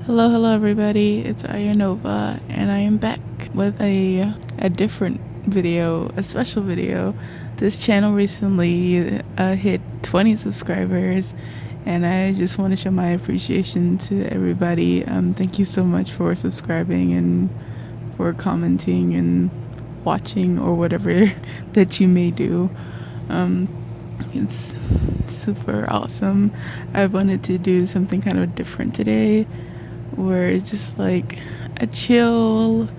Hello everybody, it's Ayanova, and I am back with a different video, a special video. This channel recently hit 20 subscribers, and I just want to show my appreciation to everybody. Thank you so much for subscribing and for commenting and watching or whatever that you may do. It's super awesome. I wanted to do something kind of different today, where it's just like a chill,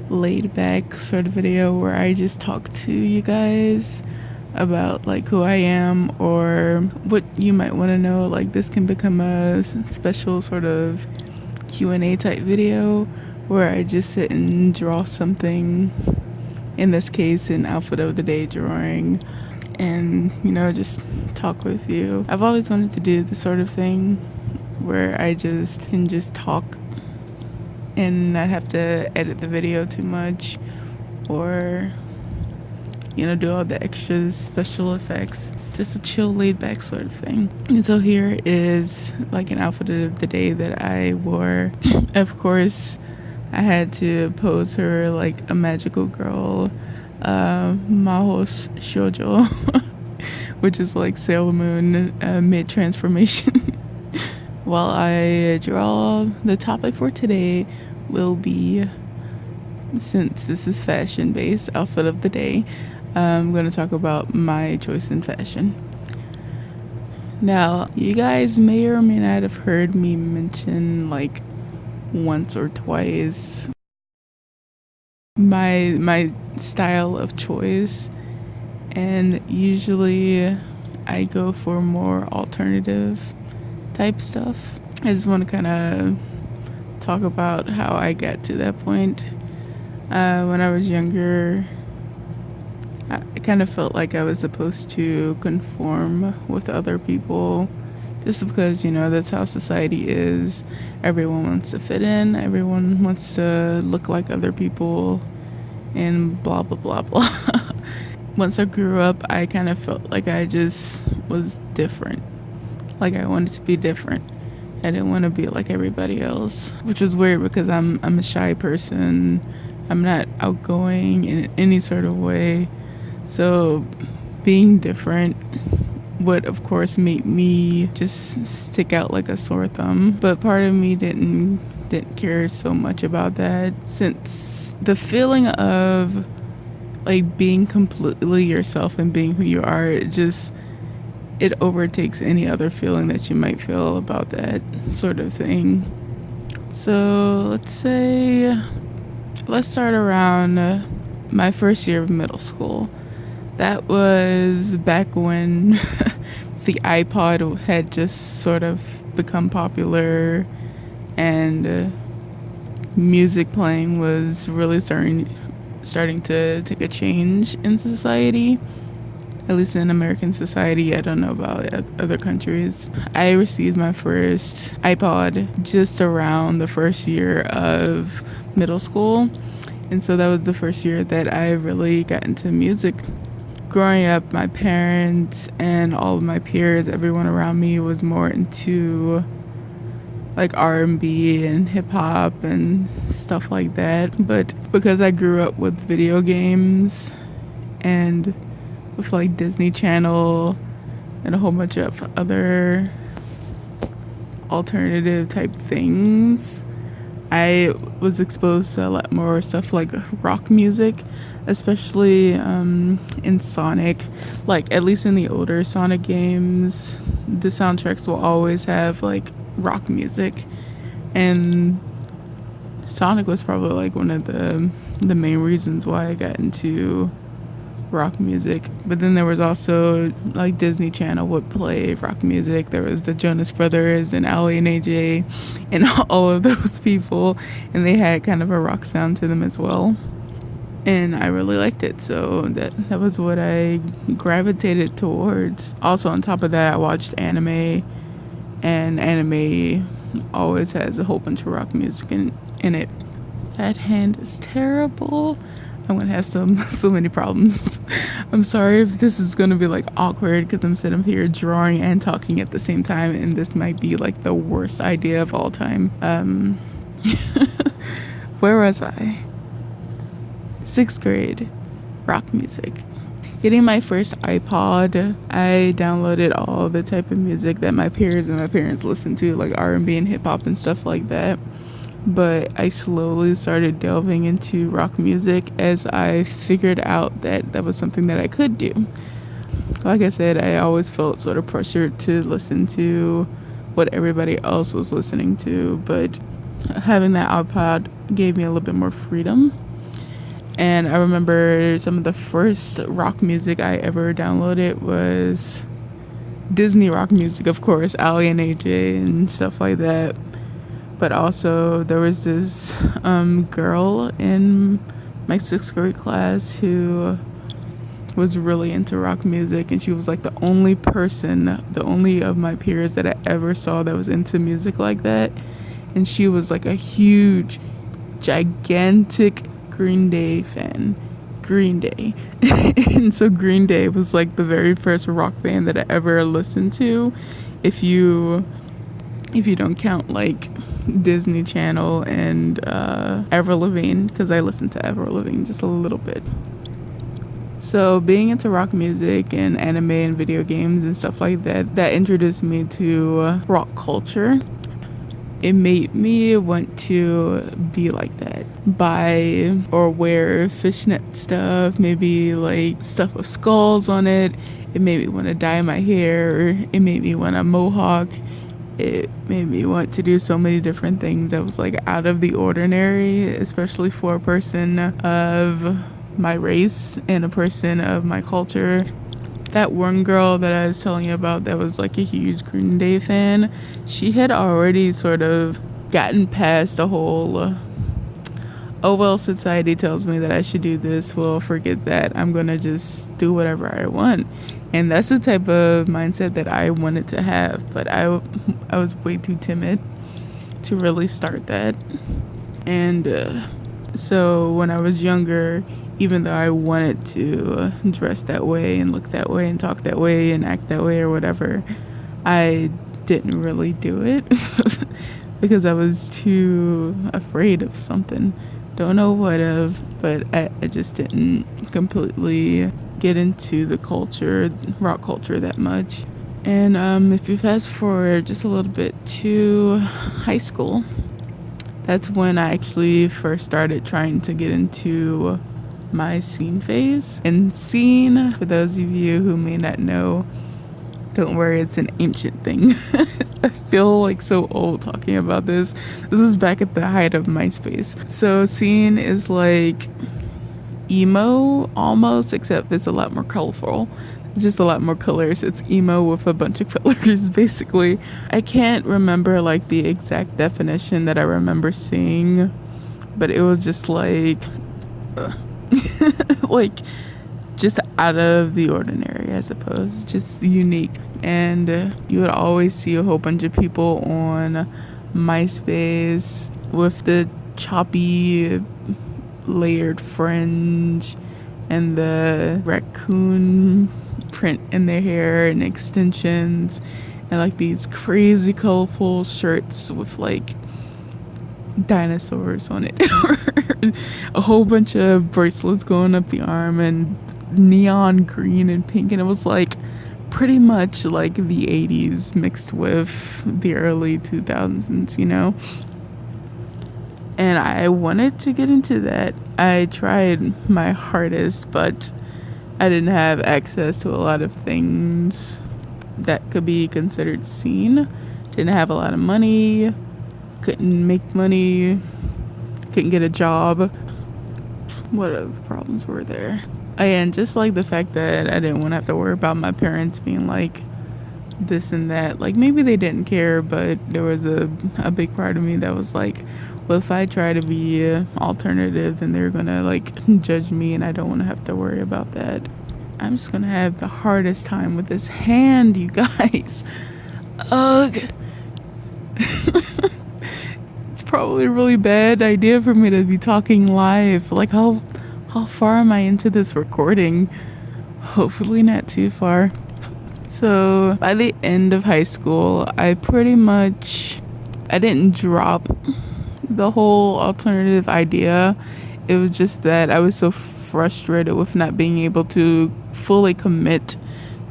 laid back sort of video where I just talk to you guys about like who I am or what you might want to know. Like this can become a special sort of Q&A type video where I just sit and draw something, in this case an outfit of the day drawing, and just talk with you. I've always wanted to do this sort of thing where I just can just talk and not have to edit the video too much or do all the extra special effects. Just a chill, laid back sort of thing. And so here is like an outfit of the day that I wore. Of course I had to pose her like a magical girl, Mahos Shoujo, which is like Sailor Moon mid-transformation. While I draw, the topic for today will be, since this is fashion based, outfit of the day, I'm going to talk about my choice in fashion. Now, you guys may or may not have heard me mention like once or twice my style of choice, and usually I go for more alternative type stuff. I just want to kind of talk about how I got to that point. When I was younger, I kind of felt like I was supposed to conform with other people just because, that's how society is. Everyone wants to fit in, everyone wants to look like other people, and blah, blah, blah, blah. Once I grew up, I kind of felt like I just was different. Like I wanted to be different. I didn't want to be like everybody else, which was weird because I'm a shy person. I'm not outgoing in any sort of way. So being different would of course make me just stick out like a sore thumb. But part of me didn't care so much about that, since the feeling of like being completely yourself and being who you are, it overtakes any other feeling that you might feel about that sort of thing. So let's start around my first year of middle school. That was back when the iPod had just sort of become popular, and music playing was really starting to take a change in society. At least in American society. I don't know about other countries. I received my first iPod just around the first year of middle school. And so that was the first year that I really got into music. Growing up, my parents and all of my peers, everyone around me was more into like R&B and hip hop and stuff like that. But because I grew up with video games and with like Disney Channel and a whole bunch of other alternative type things, I was exposed to a lot more stuff like rock music, especially in Sonic. Like at least in the older Sonic games, the soundtracks will always have like rock music, and Sonic was probably like one of the main reasons why I got into rock music. But then there was also like Disney Channel would play rock music. There was the Jonas Brothers and Ali and AJ and all of those people, and they had kind of a rock sound to them as well, and I really liked it. So that was what I gravitated towards. Also on top of that, I watched anime, and anime always has a whole bunch of rock music in it. That hand is terrible. I'm gonna have so many problems. I'm sorry if this is gonna be like awkward because I'm sitting here drawing and talking at the same time, and this might be like the worst idea of all time. Where was I? 6th grade, rock music. Getting my first iPod, I downloaded all the type of music that my peers and my parents listened to, like R&B and hip hop and stuff like that. But I slowly started delving into rock music as I figured out that that was something that I could do. Like I said, I always felt sort of pressured to listen to what everybody else was listening to, but having that iPod gave me a little bit more freedom. And I remember some of the first rock music I ever downloaded was Disney rock music, of course, Ali and AJ and stuff like that. But also there was this girl in my 6th grade class who was really into rock music, and she was like the only of my peers that I ever saw that was into music like that. And she was like a huge, gigantic Green Day fan. Green Day. And so Green Day was like the very first rock band that I ever listened to, if you don't count like Disney Channel and Avril Lavigne, because I listened to Avril Lavigne just a little bit. So being into rock music and anime and video games and stuff like that introduced me to rock culture. It made me want to be like that. Buy or wear fishnet stuff, maybe like stuff with skulls on it. It made me want to dye my hair. It made me want a mohawk. It made me want to do so many different things that was like out of the ordinary, especially for a person of my race and a person of my culture. That one girl that I was telling you about that was like a huge Green Day fan, she had already sort of gotten past the whole, oh well, society tells me that I should do this, well, forget that, I'm gonna just do whatever I want. And that's the type of mindset that I wanted to have, but I was way too timid to really start that. And so when I was younger, even though I wanted to dress that way and look that way and talk that way and act that way or whatever, I didn't really do it because I was too afraid of something. Don't know what of, but I just didn't completely get into the culture, rock culture, that much. And if you fast forward just a little bit to high school, that's when I actually first started trying to get into my scene phase. And scene, for those of you who may not know, don't worry, it's an ancient thing. I feel like so old talking about this. This is back at the height of MySpace. So scene is like emo almost, except it's a lot more colorful. Just a lot more colors. It's emo with a bunch of colors, basically. I can't remember like the exact definition that I remember seeing, but it was just like like just out of the ordinary, I suppose, just unique. And you would always see a whole bunch of people on MySpace with the choppy layered fringe and the raccoon print in their hair and extensions, and like these crazy colorful shirts with like dinosaurs on it. A whole bunch of bracelets going up the arm and neon green and pink, and it was like pretty much like the 80s mixed with the early 2000s, you know. And I wanted to get into that. I tried my hardest, but I didn't have access to a lot of things that could be considered scene. Didn't have a lot of money, couldn't make money, couldn't get a job. What other problems were there? And just like the fact that I didn't want to have to worry about my parents being like this and that. Like maybe they didn't care, but there was a big part of me that was like, well, if I try to be alternative, then they're gonna like judge me, and I don't want to have to worry about that. I'm just gonna have the hardest time with this hand, you guys. Ugh. It's probably a really bad idea for me to be talking live. Like how How far am I into this recording? Hopefully not too far. So by the end of high school, I didn't drop the whole alternative idea. It was just that I was so frustrated with not being able to fully commit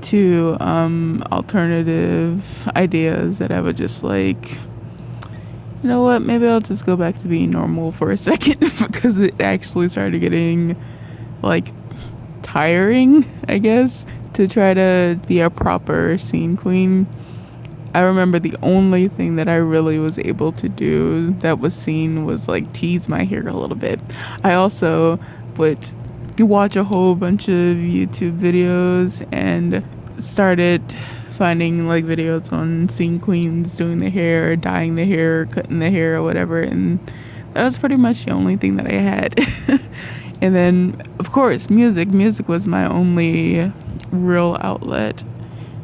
to alternative ideas that I would just like, you know what, maybe I'll just go back to being normal for a second because it actually started getting like tiring, I guess, to try to be a proper scene queen. I remember the only thing that I really was able to do that was seen was like tease my hair a little bit. I also would watch a whole bunch of YouTube videos and started finding like videos on scene queens doing the hair, dyeing the hair, cutting the hair or whatever, and that was pretty much the only thing that I had. And then of course music was my only real outlet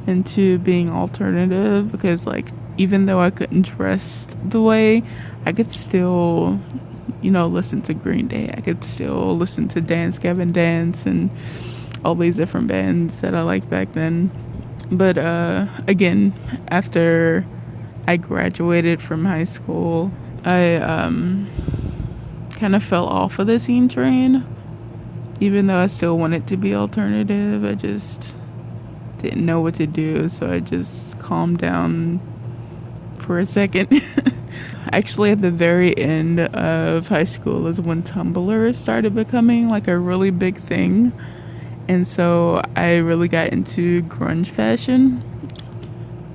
into being alternative, because like even though I couldn't dress the way, I could still, you know, listen to Green Day. I could still listen to Dance Gavin Dance and all these different bands that I liked back then. But again, after I graduated from high school, I kind of fell off of the scene train. Even though I still wanted to be alternative, I just didn't know what to do, so I just calmed down for a second. Actually, at the very end of high school is when Tumblr started becoming like a really big thing, and so I really got into grunge fashion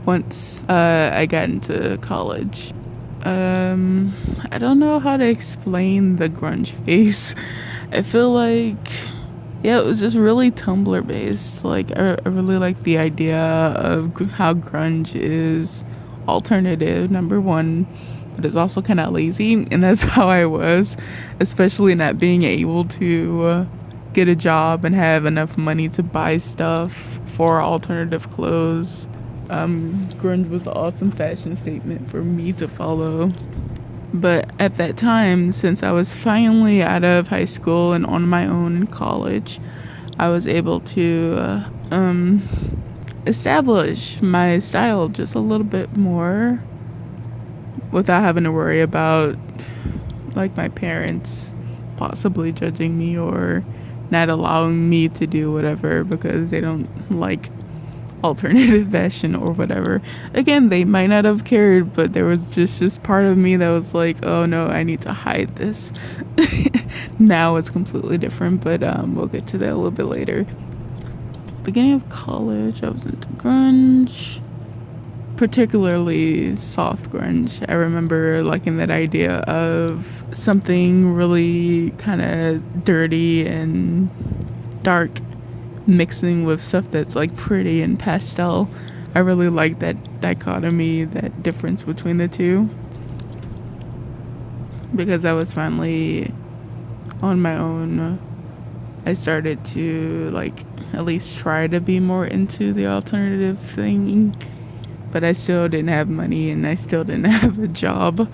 once I got into college. I don't know how to explain the grunge phase. I feel like, yeah, it was just really Tumblr based. Like, I really like the idea of how grunge is alternative, number one, but it's also kind of lazy, and that's how I was, especially not being able to get a job and have enough money to buy stuff for alternative clothes. Grunge was an awesome fashion statement for me to follow. But at that time, since I was finally out of high school and on my own in college, I was able to establish my style just a little bit more without having to worry about like my parents possibly judging me or not allowing me to do whatever because they don't like alternative fashion or whatever. Again, they might not have cared, but there was just this part of me that was like, oh no, I need to hide this. Now it's completely different, but we'll get to that a little bit later. Beginning of college, I was into grunge, particularly soft grunge. I remember liking that idea of something really kind of dirty and dark mixing with stuff that's like pretty and pastel. I really like that dichotomy, that difference between the two, because I was finally on my own. I started to like at least try to be more into the alternative thing, but I still didn't have money and I still didn't have a job.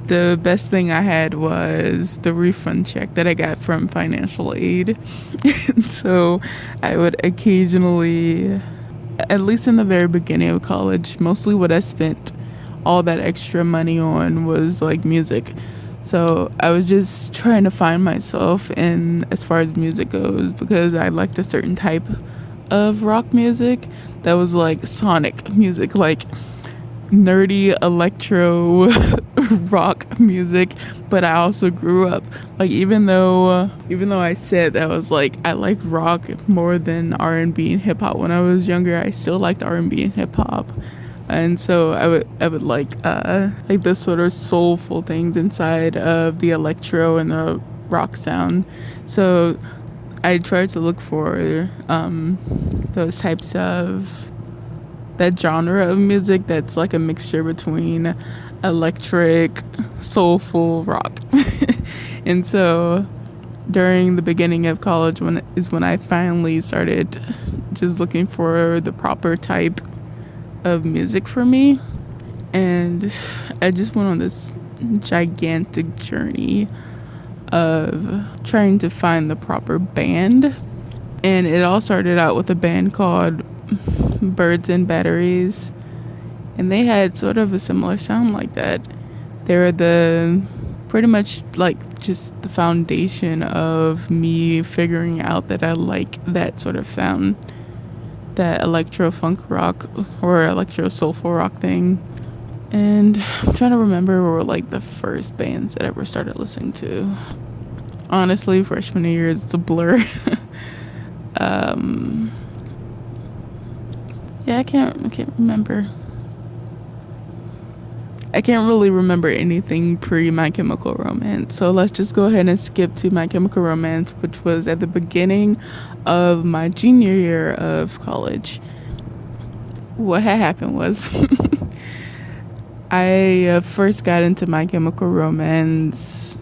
The best thing I had was the refund check that I got from financial aid. And so I would occasionally, at least in the very beginning of college, mostly what I spent all that extra money on was like music. So I was just trying to find myself in as far as music goes, because I liked a certain type of rock music that was like sonic music, like nerdy electro rock music. But I also grew up like, even though I said that I was like, I like rock more than R&B and hip hop when I was younger, I still liked R&B and hip hop. And so I would like the sort of soulful things inside of the electro and the rock sound. So I tried to look for those types of, that genre of music that's like a mixture between electric, soulful rock. And so during the beginning of college when I finally started just looking for the proper type of music for me. And I just went on this gigantic journey of trying to find the proper band. And it all started out with a band called Birds and Batteries. And they had sort of a similar sound like that. They were pretty much like just the foundation of me figuring out that I like that sort of sound, that electro funk rock or electro soulful rock thing. And I'm trying to remember what were like the first bands that I ever started listening to. Honestly, freshman year is a blur. I can't remember. I can't really remember anything pre My Chemical Romance. So let's just go ahead and skip to My Chemical Romance, which was at the beginning of my junior year of college. What had happened was I first got into My Chemical Romance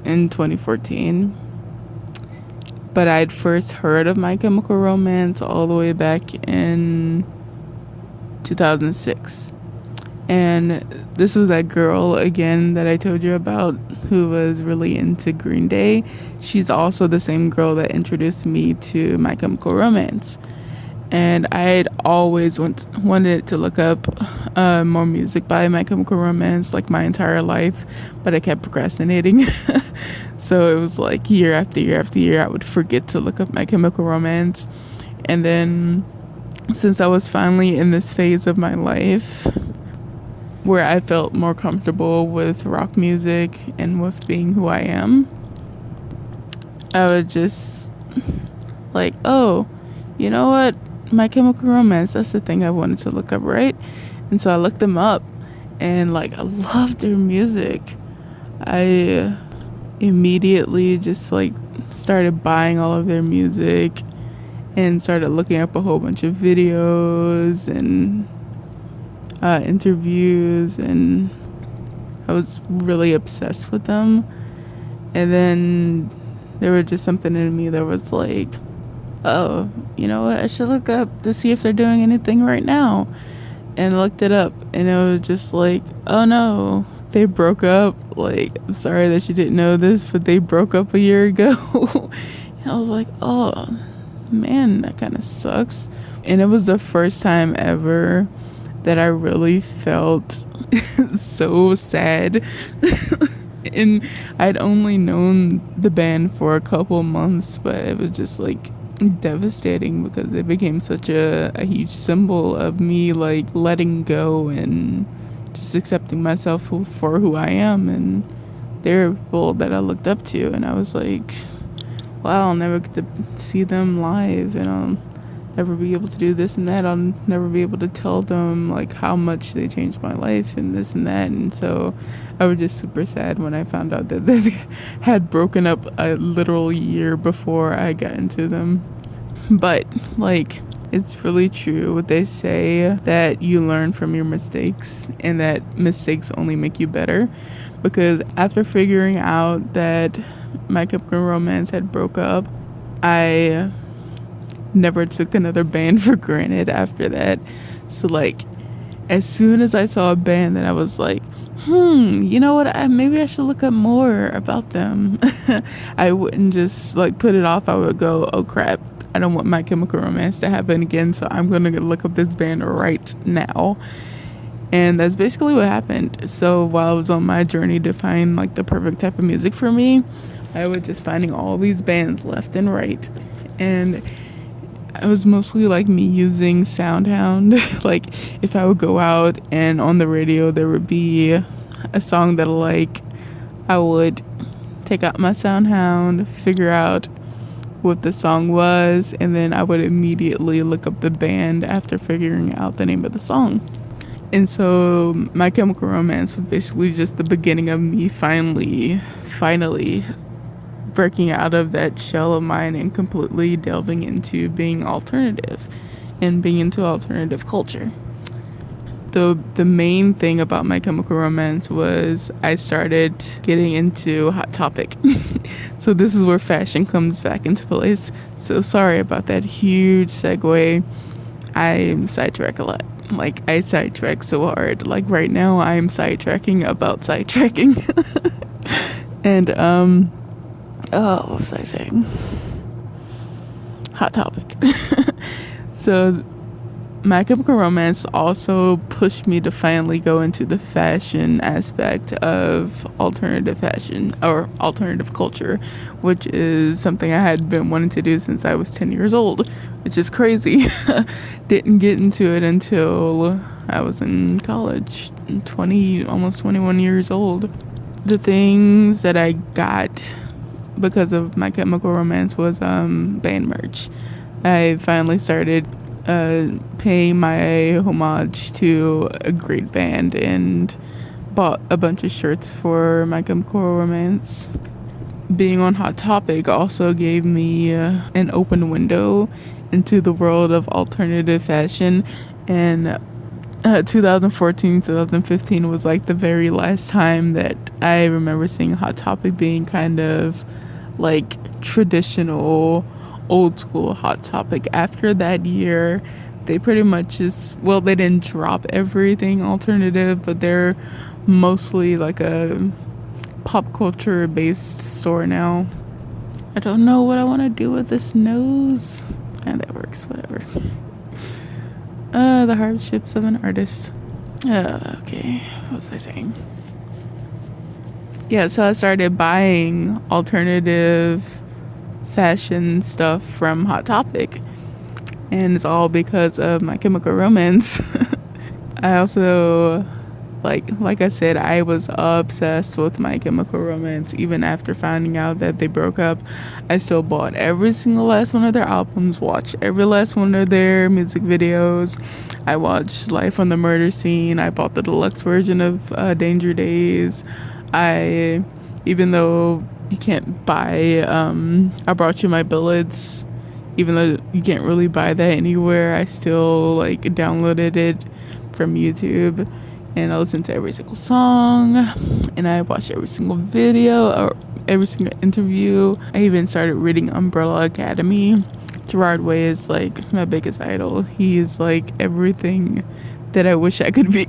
in 2014. But I'd first heard of My Chemical Romance all the way back in 2006. And this was that girl, again, that I told you about who was really into Green Day. She's also the same girl that introduced me to My Chemical Romance. And I had always wanted to look up more music by My Chemical Romance, like my entire life, but I kept procrastinating. So it was like year after year after year, I would forget to look up My Chemical Romance. And then since I was finally in this phase of my life where I felt more comfortable with rock music and with being who I am, I would just like, oh, you know what? My Chemical Romance, that's the thing I wanted to look up, right? And so I looked them up, and like I loved their music. I immediately just like started buying all of their music and started looking up a whole bunch of videos and interviews, and I was really obsessed with them. And then there was just something in me that was like, oh, you know what, I should look up to see if they're doing anything right now. And I looked it up, and it was just like, oh no, they broke up. Like, I'm sorry that you didn't know this, but they broke up a year ago. And I was like, oh man, that kind of sucks. And it was the first time ever that I really felt so sad. And I'd only known the band for a couple months, but it was just like devastating because it became such a huge symbol of me like letting go and just accepting myself for who I am. And they're people that I looked up to, and I was like, wow, I'll never get to see them live, and I'll never be able to do this and that. I'll never be able to tell them like how much they changed my life and this and that. And so I was just super sad when I found out that they had broken up a literal year before I got into them. But like, it's really true what they say, that you learn from your mistakes and that mistakes only make you better. Because after figuring out that My Chemical Romance had broke up, I never took another band for granted after that. So like, as soon as I saw a band that I was like, you know what, maybe I should look up more about them. I wouldn't just like put it off. I would go, oh crap, I don't want My Chemical Romance to happen again, so I'm gonna look up this band right now. And that's basically what happened. So while I was on my journey to find like the perfect type of music for me, I was just finding all these bands left and right. And it was mostly like me using SoundHound. Like if I would go out and on the radio there would be a song that I like, I would take out my SoundHound, figure out what the song was, and then I would immediately look up the band after figuring out the name of the song. And so My Chemical Romance was basically just the beginning of me finally breaking out of that shell of mine and completely delving into being alternative and being into alternative culture. The main thing about My Chemical Romance was I started getting into Hot Topic. So this is where fashion comes back into place. So sorry about that huge segue. I sidetrack a lot. Like, I sidetrack so hard. Like, right now, I'm sidetracking about sidetracking. And, Oh, what was I saying? Hot Topic. So My Chemical Romance also pushed me to finally go into the fashion aspect of alternative fashion or alternative culture, which is something I had been wanting to do since I was 10 years old, which is crazy. Didn't get into it until I was in college, 20, almost 21 years old. The things that I got because of My Chemical Romance was band merch. I finally started paying my homage to a great band and bought a bunch of shirts for My Chemical Romance. Being on Hot Topic also gave me an open window into the world of alternative fashion, and 2014-2015 was like the very last time that I remember seeing Hot Topic being kind of like traditional old school Hot Topic. After that year, they pretty much just, well, they didn't drop everything alternative, but they're mostly like a pop culture based store now. I don't know what I want to do with this nose. And that works, whatever. The hardships of an artist. Okay, what was I saying? Yeah, so I started buying alternative fashion stuff from Hot Topic, and it's all because of My Chemical Romance. I also like I said, I was obsessed with My Chemical Romance. Even after finding out that they broke up, I still bought every single last one of their albums, watched every last one of their music videos. I watched Life on the Murder Scene. I bought the deluxe version of Danger Days. Even though you can't buy I Brought You My Billets, even though you can't really buy that anywhere, I still like downloaded it from YouTube, and I listened to every single song, and I watched every single video or every single interview. I even started reading Umbrella Academy. Gerard Way is like my biggest idol. He is like everything that I wish I could be.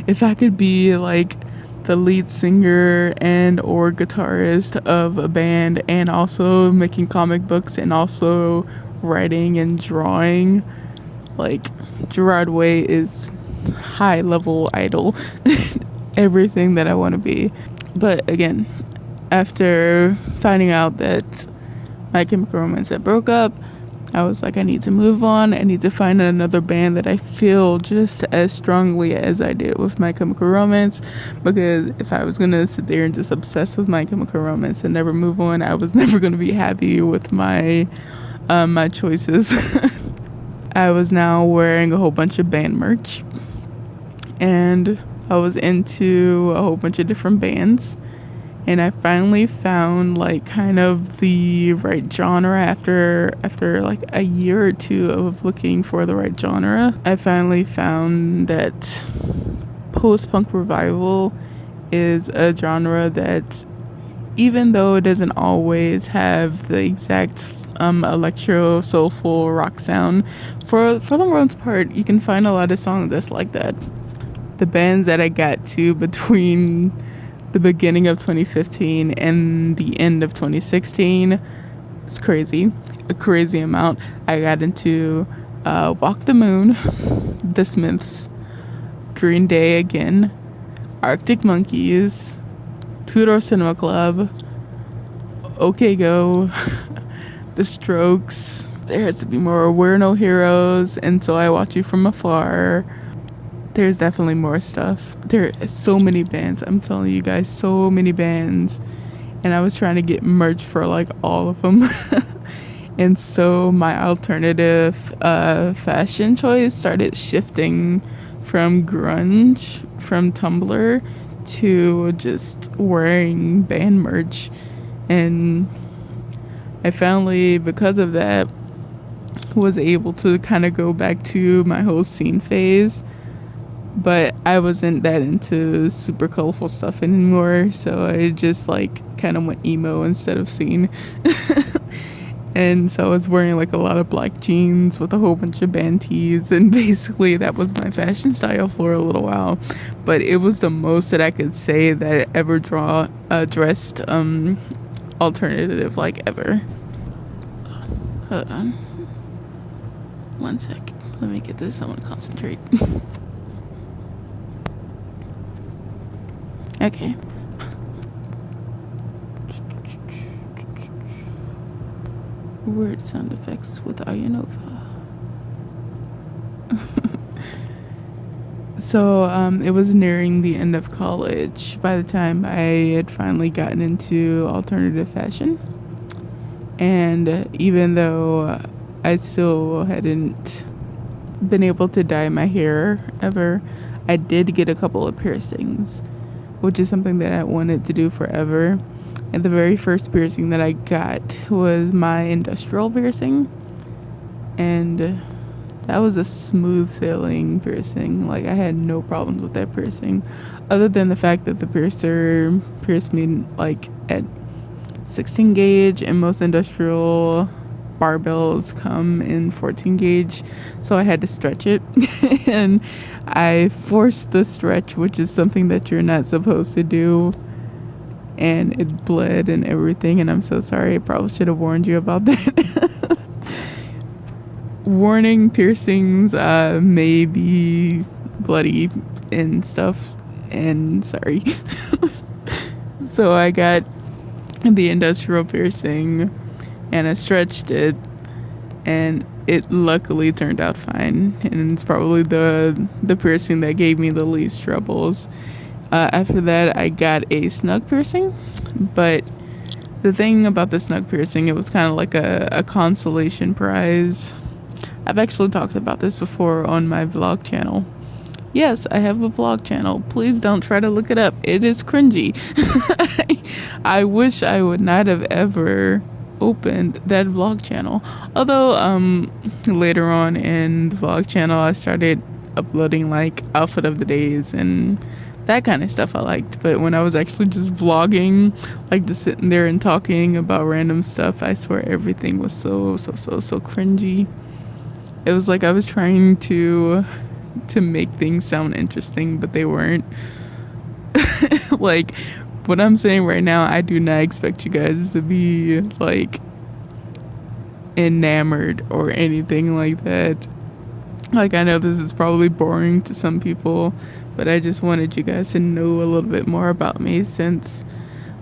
If I could be like the lead singer and or guitarist of a band, and also making comic books, and also writing and drawing, like Gerard Way is high level idol. Everything that I want to be. But again, after finding out that My Chemical Romance had broke up, I was like, I need to move on. I need to find another band that I feel just as strongly as I did with My Chemical Romance. Because if I was going to sit there and just obsess with My Chemical Romance and never move on, I was never going to be happy with my choices. I was now wearing a whole bunch of band merch, and I was into a whole bunch of different bands. And I finally found like kind of the right genre after like a year or two of looking for the right genre. I finally found that post-punk revival is a genre that, even though it doesn't always have the exact electro soulful rock sound, for the most part you can find a lot of songs that's like that. The bands that I got to between the beginning of 2015 and the end of 2016, it's crazy, a crazy amount. I got into Walk the Moon, The Smiths, Green Day again, Arctic Monkeys, Two Door Cinema Club, OK Go, The Strokes, There Has to Be More, We're No Heroes, and So I Watch You From Afar. There's definitely more stuff. There are so many bands. I'm telling you guys, so many bands. And I was trying to get merch for like all of them. And so my alternative fashion choice started shifting from grunge, from Tumblr, to just wearing band merch. And I finally, because of that, was able to kind of go back to my whole scene phase. But I wasn't that into super colorful stuff anymore, so I just like kind of went emo instead of scene. And so I was wearing like a lot of black jeans with a whole bunch of band tees, and basically that was my fashion style for a little while. But it was the most that I could say that I ever dressed alternative like ever. Hold on. 1 sec. Let me get this. I want to concentrate. Okay. Word sound effects with Ayanova. So it was nearing the end of college by the time I had finally gotten into alternative fashion. And even though I still hadn't been able to dye my hair ever, I did get a couple of piercings, which is something that I wanted to do forever. And the very first piercing that I got was my industrial piercing. And that was a smooth sailing piercing. Like, I had no problems with that piercing, other than the fact that the piercer pierced me like at 16 gauge, and most industrial barbells come in 14 gauge, so I had to stretch it. And I forced the stretch, which is something that you're not supposed to do, and it bled and everything, and I'm so sorry. I probably should have warned you about that. Warning, piercings may be bloody and stuff, and sorry. So I got the industrial piercing and I stretched it, and it luckily turned out fine, and it's probably the piercing that gave me the least troubles. After that, I got a snug piercing, but the thing about the snug piercing, it was kind of like a consolation prize. I've actually talked about this before on my vlog channel. Yes, I have a vlog channel. Please don't try to look it up. It is cringy. I wish I would not have ever opened that vlog channel. Although later on in the vlog channel, I started uploading like outfit of the days and that kind of stuff I liked. But when I was actually just vlogging, like just sitting there and talking about random stuff, I swear everything was so cringy. It was like I was trying to make things sound interesting, but they weren't. Like, what I'm saying right now, I do not expect you guys to be like enamored or anything like that. Like, I know this is probably boring to some people, but I just wanted you guys to know a little bit more about me, since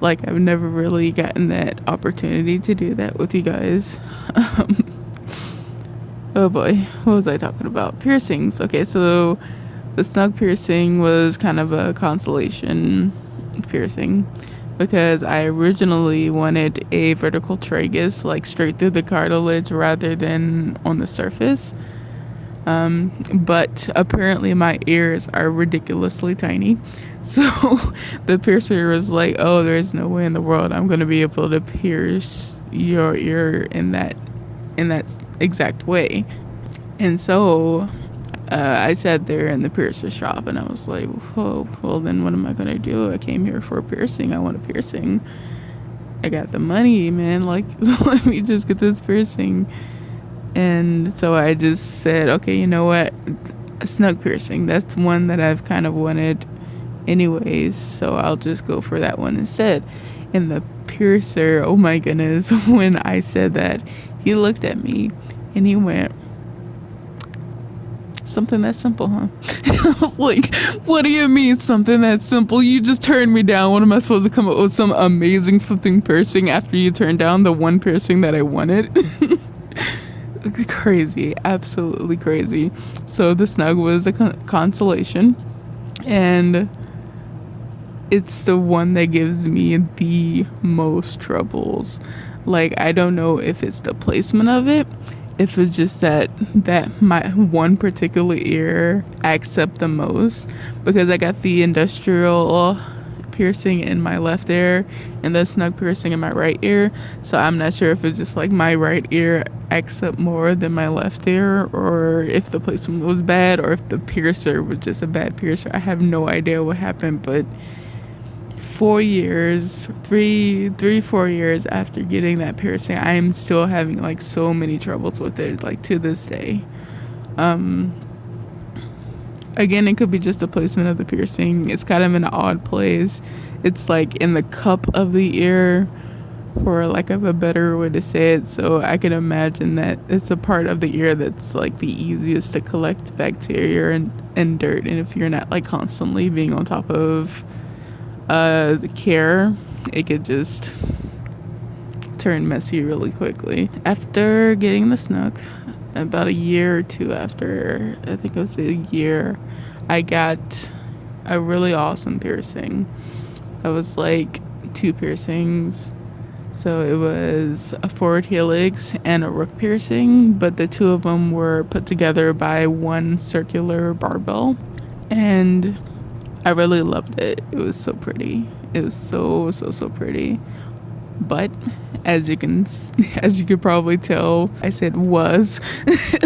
like I've never really gotten that opportunity to do that with you guys. Oh boy, what was I talking about? Piercings. Okay, so the snug piercing was kind of a consolation piercing, because I originally wanted a vertical tragus, like straight through the cartilage rather than on the surface. But apparently my ears are ridiculously tiny. So the piercer was like, oh, there's no way in the world I'm going to be able to pierce your ear in that exact way. And so I sat there in the piercer shop and I was like, whoa, well then what am I gonna do? I came here for a piercing. I want a piercing. I got the money, man, like let me just get this piercing. And so I just said, okay, you know what, a snug piercing, that's one that I've kind of wanted anyways, so I'll just go for that one instead. And the piercer, oh my goodness, when I said that, he looked at me and he went, something that simple, huh? I was like, what do you mean something that simple? You just turned me down. What am I supposed to come up with some amazing flipping piercing after you turned down the one piercing that I wanted? Crazy, absolutely crazy. So the snug was a consolation, and it's the one that gives me the most troubles. Like, I don't know if it's the placement of it, if it's just that my one particular ear acts up the most, because I got the industrial piercing in my left ear and the snug piercing in my right ear, so I'm not sure if it's just like my right ear acts up more than my left ear, or if the placement was bad, or if the piercer was just a bad piercer. I have no idea what happened, but 4 years, 4 years after getting that piercing, I am still having like so many troubles with it, like to this day. Again, it could be just the placement of the piercing. It's kind of in an odd place. It's like in the cup of the ear, for lack of a better way to say it. So I can imagine that it's a part of the ear that's like the easiest to collect bacteria and dirt, and if you're not like constantly being on top of the care, it could just turn messy really quickly. After getting the snook, about a year or two after, I think it was a year, I got a really awesome piercing. It was like 2 piercings. So it was a forward helix and a rook piercing, but the 2 of them were put together by one circular barbell. And I really loved it. It was so pretty. It was so pretty. But as you could probably tell, I said was,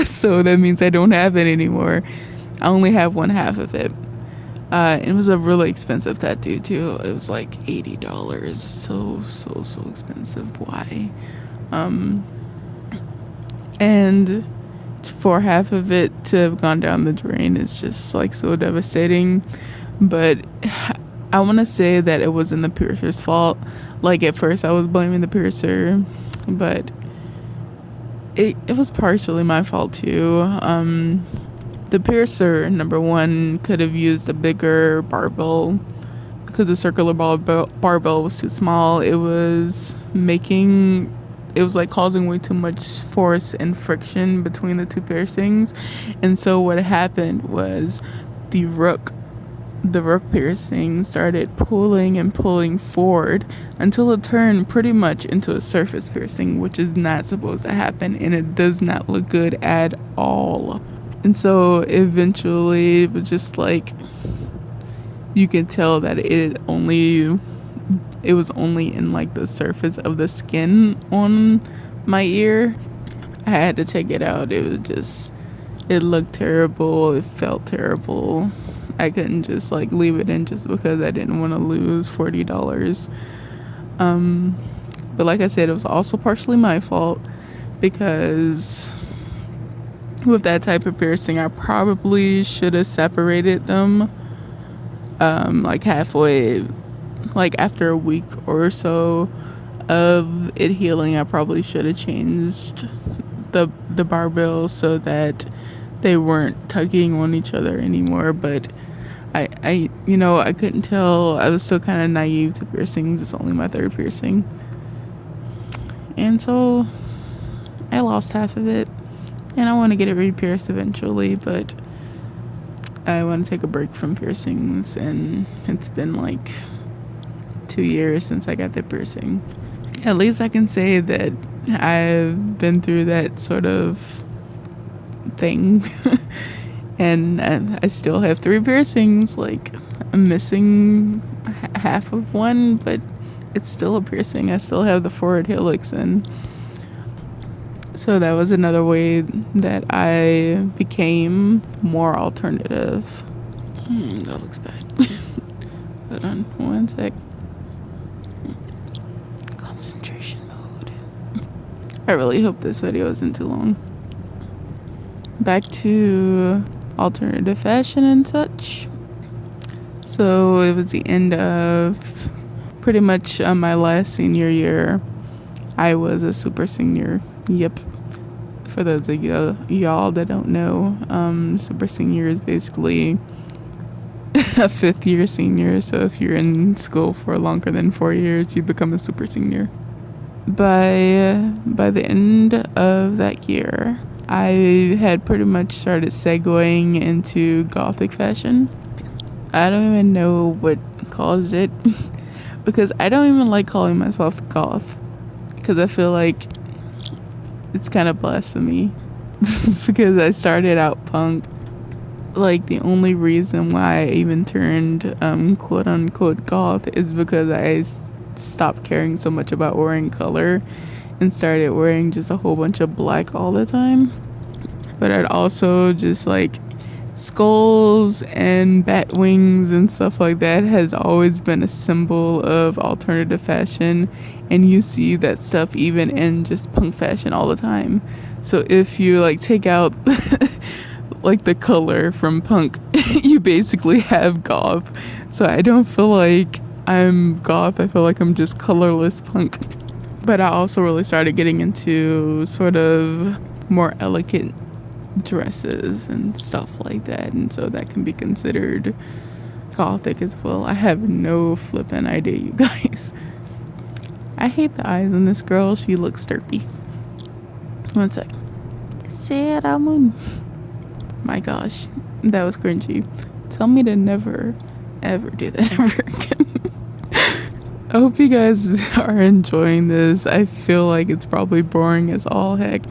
so that means I don't have it anymore. I only have one half of it. It was a really expensive tattoo too. It was like $80. So expensive. Why? And for half of it to have gone down the drain is just like so devastating. But I want to say that it wasn't the piercer's fault. Like at first I was blaming the piercer, but it was partially my fault too. The piercer, number one, could have used a bigger barbell because the circular barbell was too small. It was like causing way too much force and friction between the 2 piercings. And so what happened was the rook piercing started pulling and pulling forward until it turned pretty much into a surface piercing, which is not supposed to happen, and it does not look good at all. And so eventually it was just like, you could tell that it was only in like the surface of the skin on my ear. I had to take it out. It looked terrible. It felt terrible. I couldn't just like leave it in just because I didn't want to lose $40. But like I said, it was also partially my fault because with that type of piercing, I probably should have separated them like halfway, like after a week or so of it healing. I probably should have changed the barbell so that they weren't tugging on each other anymore. But I couldn't tell. I was still kind of naive to piercings. It's only my 3rd piercing, and so I lost half of it, and I want to get it re-pierced eventually, but I want to take a break from piercings, and it's been like 2 years since I got the piercing. At least I can say that I've been through that sort of thing. And I still have 3 piercings. Like, I'm missing half of one, but it's still a piercing. I still have the forward helix, and so that was another way that I became more alternative. That looks bad. Hold on one sec. Concentration mode. I really hope this video isn't too long. Back to alternative fashion and such. So it was the end of pretty much my last senior year. I was a super senior. Yep. For those of y'all that don't know, super senior is basically a 5th year senior. So if you're in school for longer than 4 years, you become a super senior. By the end of that year, I had pretty much started segueing into gothic fashion. I don't even know what caused it because I don't even like calling myself goth because I feel like it's kind of blasphemy because I started out punk. Like, the only reason why I even turned quote unquote goth is because I stopped caring so much about wearing color and started wearing just a whole bunch of black all the time. But I'd also just like skulls and bat wings and stuff like that has always been a symbol of alternative fashion, and you see that stuff even in just punk fashion all the time. So if you like take out like the color from punk, you basically have goth. So I don't feel like I'm goth. I feel like I'm just colorless punk. But I also really started getting into sort of more elegant dresses and stuff like that, and so that can be considered gothic as well. I have no flipping idea, you guys. I hate the eyes on this girl. She looks derpy. One sec. Sarah Moon. My gosh, that was cringy. Tell me to never, ever do that ever again. I hope you guys are enjoying this. I feel like it's probably boring as all heck.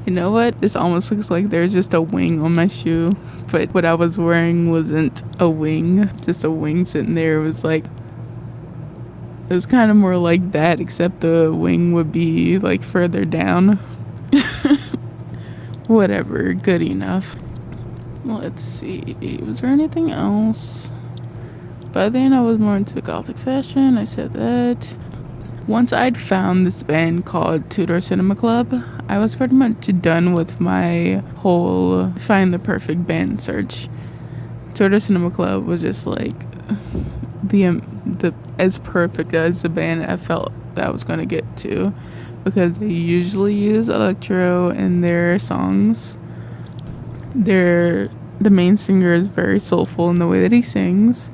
You know what? This almost looks like there's just a wing on my shoe, but what I was wearing wasn't a wing, just a wing sitting there. It was like, it was kind of more like that, except the wing would be like further down. Whatever, good enough. Let's see, was there anything else? By then I was more into gothic fashion, I said that. Once I'd found this band called Tudor Cinema Club, I was pretty much done with my whole find the perfect band search. Tudor Cinema Club was just like the as perfect as the band I felt that I was going to get to, because they usually use electro in their songs. The main singer is very soulful in the way that he sings,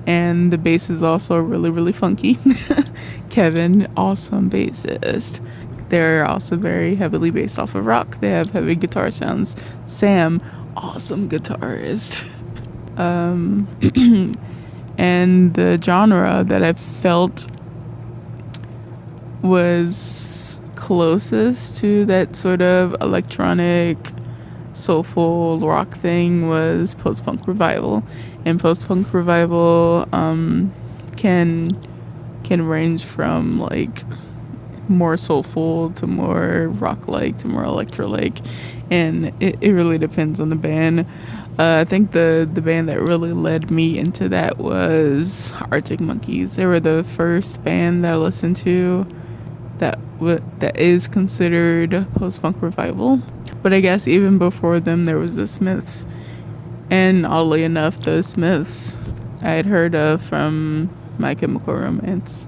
and the bass is also really, really funky. Kevin, awesome bassist. They're also very heavily based off of rock. They have heavy guitar sounds. Sam, awesome guitarist. And the genre that I felt was closest to that sort of electronic, soulful rock thing was post-punk revival. And post-punk revival can range from like more soulful to more rock-like to more electro-like, and it really depends on the band. I think the band that really led me into that was Arctic Monkeys. They were the first band that I listened to that is considered post-punk revival. But I guess even before them there was the Smiths. And oddly enough, the Smiths I had heard of from My Chemical Romance.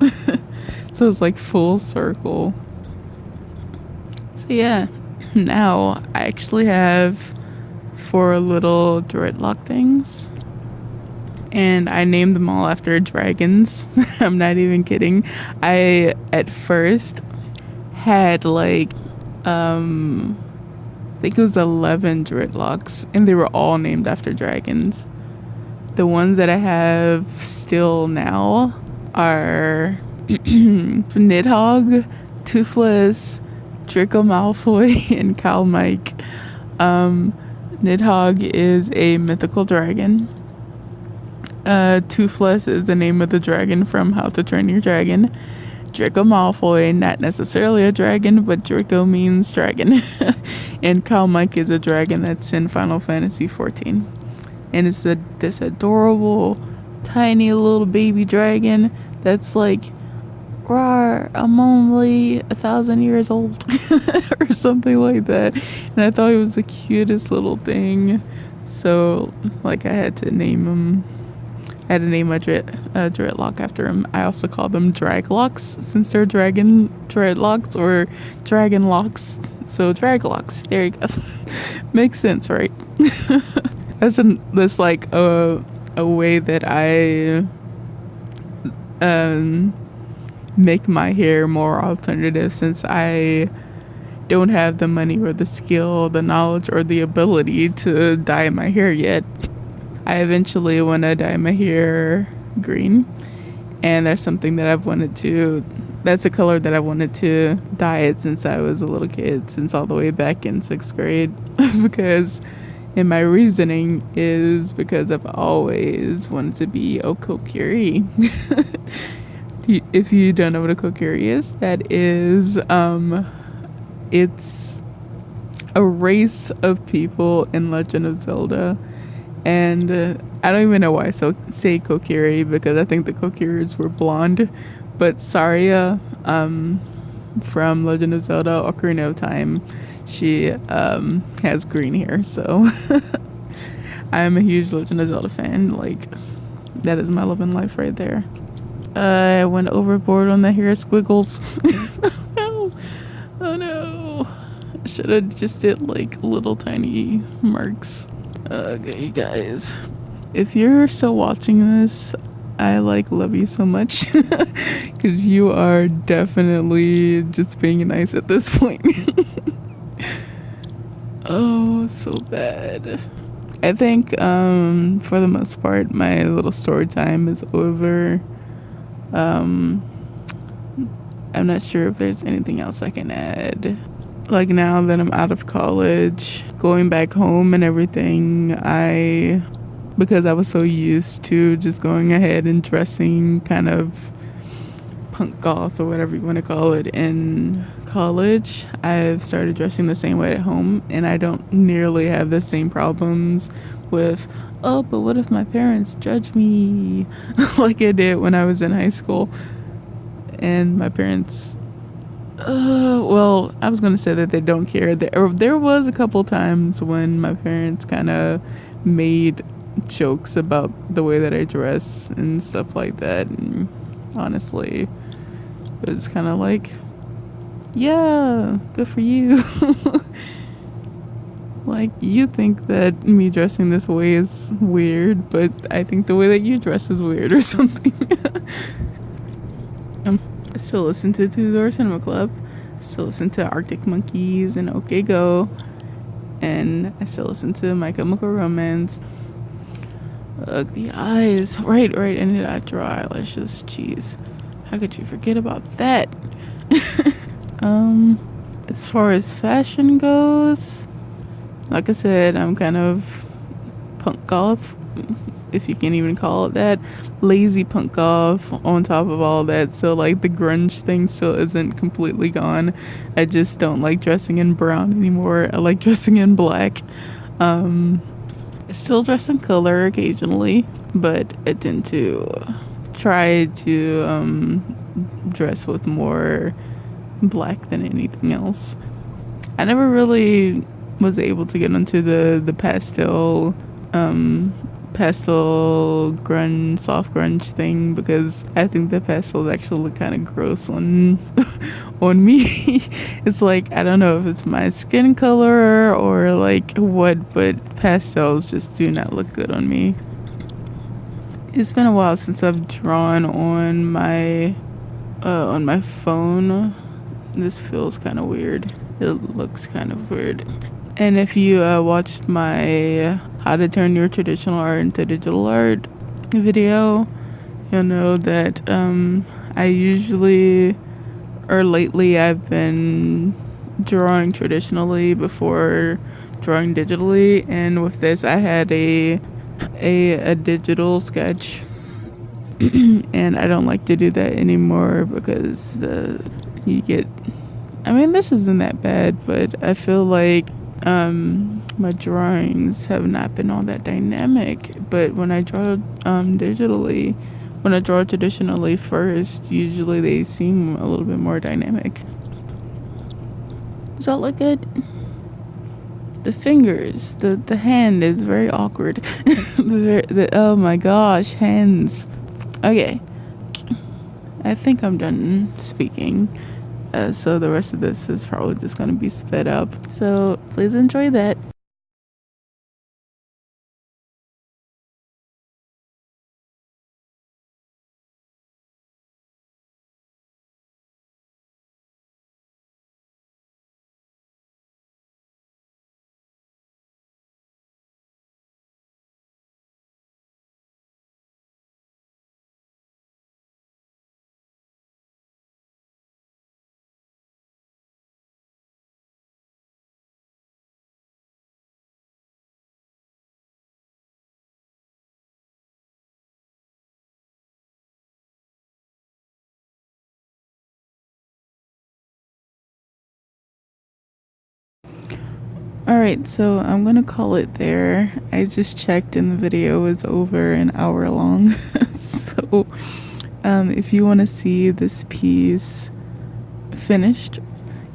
So it's like full circle. So yeah, now I actually have 4 little dreadlock things, and I named them all after dragons. I'm not even kidding. I at first had like I think it was 11 dreadlocks, and they were all named after dragons. The ones that I have still now are Nidhogg, Toothless, Draco Malfoy, and Cal Mike. Nidhogg is a mythical dragon. Toothless is the name of the dragon from How to Train Your Dragon. Draco Malfoy, not necessarily a dragon, but Draco means dragon. And Cal Mike is a dragon that's in Final Fantasy XIV. And it's this adorable, tiny little baby dragon that's like, "Rawr, I'm only 1,000 years old," or something like that. And I thought it was the cutest little thing. So, like, I had to name him. I had to name my dreadlock after him. I also call them draglocks, since they're dragon dreadlocks or dragon locks. So draglocks. There you go. Makes sense, right? That's like a way that I make my hair more alternative, since I don't have the money or the skill, the knowledge, or the ability to dye my hair yet. I eventually want to dye my hair green, and that's something that that's a color that I wanted to dye it since I was a little kid, since all the way back in 6th grade. And my reasoning is because I've always wanted to be a kokiri. If you don't know what a kokiri is, that is, it's a race of people in Legend of Zelda. And I don't even know why I say kokiri, because I think the kokiris were blonde. But Saria from Legend of Zelda Ocarina of Time, she has green hair. So I'm a huge Legend of Zelda fan. Like, that is my love in life right there. I went overboard on the hair squiggles. No. Oh no. I should have just did like little tiny marks. Okay, guys. If you're still watching this, I like love you so much. Because you are definitely just being nice at this point. Oh, so bad. I think for the most part my little story time is over. I'm not sure if there's anything else I can add. Like now that I'm out of college, going back home and everything, because I was so used to just going ahead and dressing kind of punk-goth or whatever you want to call it in college, I've started dressing the same way at home, and I don't nearly have the same problems with, oh, but what if my parents judge me like I did when I was in high school. And my parents, well, I was going to say that they don't care. There was a couple times when my parents kind of made jokes about the way that I dress and stuff like that, and honestly, it was kind of like, yeah, good for you. Like, you think that me dressing this way is weird, but I think the way that you dress is weird or something. I still listen to Two Door Cinema Club. I still listen to Arctic Monkeys and OK Go. And I still listen to My Chemical Romance. The eyes. Right. I need to draw eyelashes. Jeez. How could you forget about that? As far as fashion goes, like I said, I'm kind of punk goth, if you can even call it that. Lazy punk goth on top of all that, so like the grunge thing still isn't completely gone. I just don't like dressing in brown anymore. I like dressing in black. I still dress in color occasionally, but I tend to try to dress with more black than anything else. I never really was able to get into the pastel grunge, soft grunge thing, because I think the pastels actually look kind of gross on on me. It's like, I don't know if it's my skin color or like what, but pastels just do not look good on me. It's been a while since I've drawn on my phone. This feels kind of weird. It looks kind of weird. And if you watched my how to turn your traditional art into digital art video, you'll know that I usually, or lately, I've been drawing traditionally before drawing digitally. And with this, I had a digital sketch. And I don't like to do that anymore because this isn't that bad, but I feel like my drawings have not been all that dynamic. But when I draw traditionally first, usually they seem a little bit more dynamic. Does that look good? The fingers, the hand is very awkward. Oh my gosh, hands. Okay, I think I'm done speaking. So the rest of this is probably just going to be sped up. So please enjoy that. Alright, so I'm gonna call it there. I just checked and the video is over an hour long. So if you want to see this piece finished,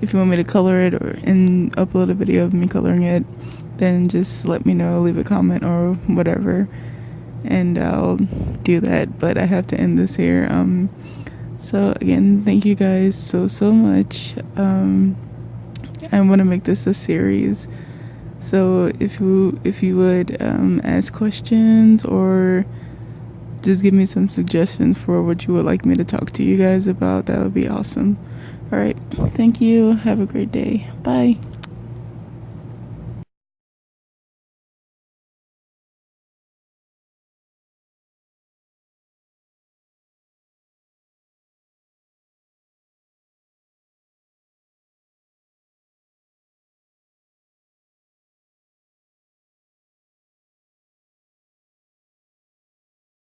if you want me to color it and upload a video of me coloring it, then just let me know, leave a comment or whatever. and I'll do that, but I have to end this here. So again, thank you guys so much. I want to make this a series, so if you would ask questions or just give me some suggestions for what you would like me to talk to you guys about, that would be awesome. All right, thank you, have a great day, bye.